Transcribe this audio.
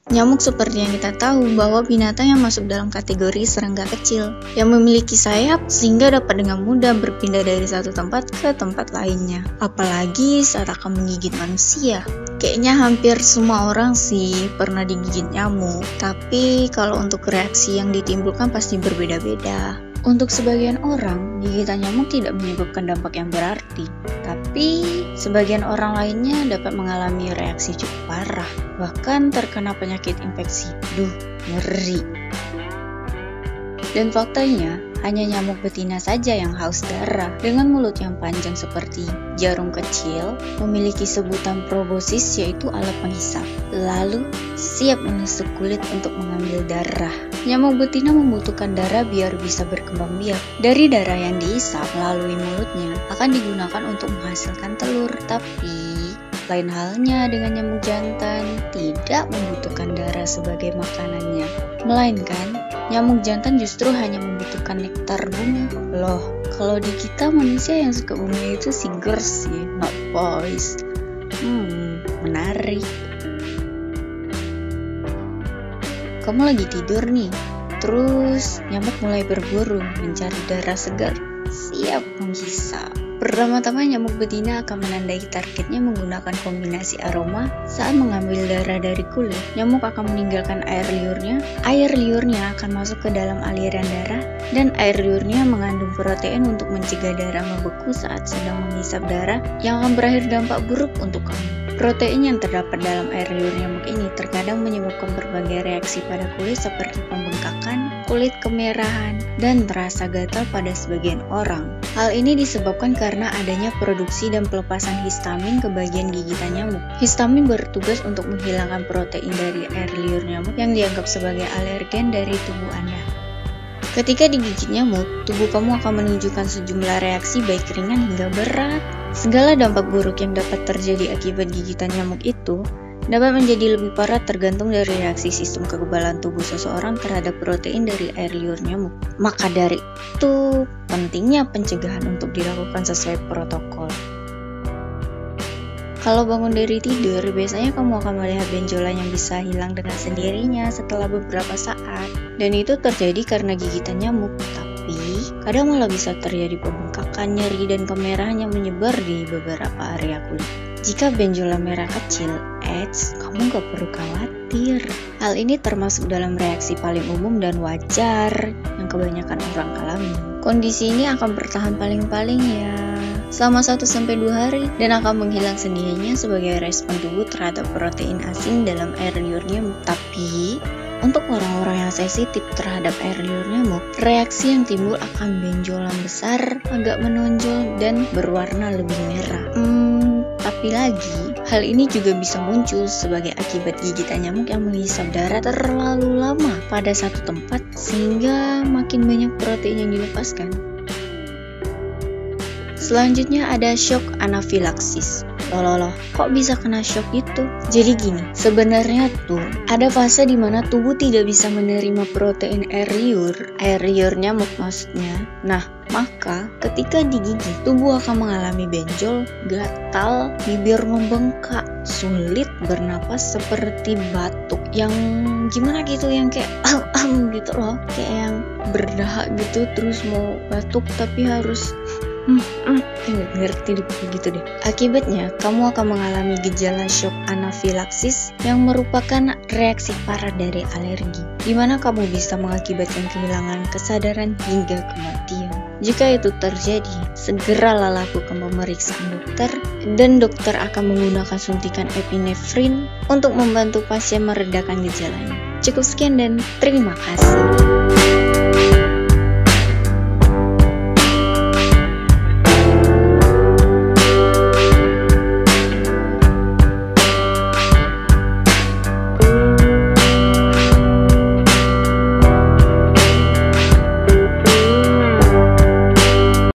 Nyamuk seperti yang kita tahu bahwa binatang yang masuk dalam kategori serangga kecil yang memiliki sayap sehingga dapat dengan mudah berpindah dari satu tempat ke tempat lainnya. Apalagi saat akan menggigit manusia. Kayaknya hampir semua orang sih pernah digigit nyamuk, tapi kalau untuk reaksi yang ditimbulkan pasti berbeda-beda. Untuk sebagian orang, gigitan nyamuk tidak menyebabkan dampak yang berarti, tapi sebagian orang lainnya dapat mengalami reaksi cukup parah, bahkan terkena penyakit infeksi. Duh, ngeri. Dan faktanya, hanya nyamuk betina saja yang haus darah. Dengan mulut yang panjang seperti jarum kecil, memiliki sebutan proboscis yaitu alat penghisap. Lalu, siap menusuk kulit untuk mengambil darah. Nyamuk betina membutuhkan darah biar bisa berkembang biak. Dari darah yang dihisap melalui mulutnya akan digunakan untuk menghasilkan telur. Tapi, lain halnya dengan nyamuk jantan, tidak membutuhkan darah sebagai makanannya. Melainkan, nyamuk jantan justru hanya membutuhkan nektar bunga. Loh, kalau di kita manusia yang suka bunga itu si girls sih, not boys. Menarik. Kamu lagi tidur nih, terus nyamuk mulai berburu mencari darah segar. Siap menghisap. Pertama-tama nyamuk betina akan menandai targetnya menggunakan kombinasi aroma. Saat mengambil darah dari kulit, nyamuk akan meninggalkan air liurnya. Air liurnya akan masuk ke dalam aliran darah, dan air liurnya mengandung protein untuk mencegah darah membeku saat sedang menghisap darah yang akan berakhir dampak buruk untuk kamu. Protein yang terdapat dalam air liur nyamuk ini terkadang menyebabkan berbagai reaksi pada kulit seperti pembengkakan, kulit kemerahan, dan terasa gatal pada sebagian orang. Hal ini disebabkan karena adanya produksi dan pelepasan histamin ke bagian gigitan nyamuk. Histamin bertugas untuk menghilangkan protein dari air liur nyamuk yang dianggap sebagai alergen dari tubuh Anda. Ketika digigit nyamuk, tubuh kamu akan menunjukkan sejumlah reaksi baik ringan hingga berat. Segala dampak buruk yang dapat terjadi akibat gigitan nyamuk itu dapat menjadi lebih parah tergantung dari reaksi sistem kekebalan tubuh seseorang terhadap protein dari air liur nyamuk. Maka dari itu, pentingnya pencegahan untuk dilakukan sesuai protokol. Kalau bangun dari tidur, biasanya kamu akan melihat benjolan yang bisa hilang dengan sendirinya setelah beberapa saat. Dan itu terjadi karena gigitan nyamuk. Tapi, kadang malah bisa terjadi pembengkakan, nyeri, dan kemerahan yang menyebar di beberapa area kulit. Jika benjolan merah kecil, kamu gak perlu khawatir. Hal ini termasuk dalam reaksi paling umum dan wajar yang kebanyakan orang alami. Kondisi ini akan bertahan paling-paling selama 1-2 hari dan akan menghilang sendirinya sebagai respon tubuh terhadap protein asing dalam air liur nyamuk. Tapi, untuk orang-orang yang sensitif terhadap air liur nyamuk, reaksi yang timbul akan benjolan besar, agak menonjol, dan berwarna lebih merah. Tapi lagi, hal ini juga bisa muncul sebagai akibat gigitan nyamuk yang menghisap darah terlalu lama pada satu tempat sehingga makin banyak protein yang dilepaskan. Selanjutnya ada shock anafilaksis. Loh, kok bisa kena shock gitu? Jadi gini, sebenarnya tuh ada fase di mana tubuh tidak bisa menerima protein air liur nyamuk maksudnya. Nah, maka ketika digigit, tubuh akan mengalami benjol, gatal, bibir membengkak, sulit bernapas seperti batuk yang gimana gitu, yang kayak gitu loh, kayak yang berdahak gitu terus mau batuk tapi harus nggak ngerti gitu deh. Akibatnya, kamu akan mengalami gejala shock anafilaksis yang merupakan reaksi parah dari alergi, di mana kamu bisa mengakibatkan kehilangan kesadaran hingga kematian. Jika itu terjadi, segeralah lakukan pemeriksaan dokter, dan dokter akan menggunakan suntikan epinefrin untuk membantu pasien meredakan gejalanya. Cukup sekian dan terima kasih.